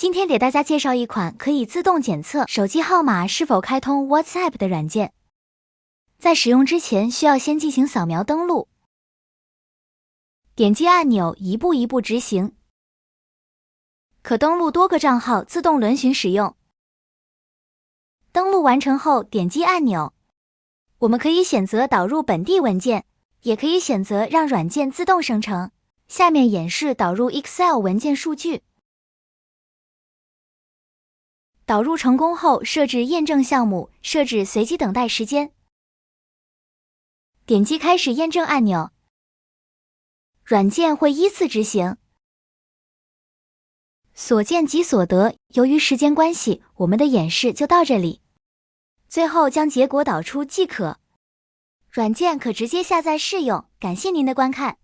今天给大家介绍一款可以自动检测手机号码是否开通 WhatsApp 的软件。在使用之前，需要先进行扫描登录，点击按钮一步一步执行，可登录多个账号自动轮询使用。登录完成后，点击按钮，我们可以选择导入本地文件，也可以选择让软件自动生成。下面演示导入 Excel 文件数据。导入成功后，设置验证项目，设置随机等待时间。点击开始验证按钮，软件会依次执行。所见即所得，由于时间关系，我们的演示就到这里。最后将结果导出即可。软件可直接下载试用，感谢您的观看。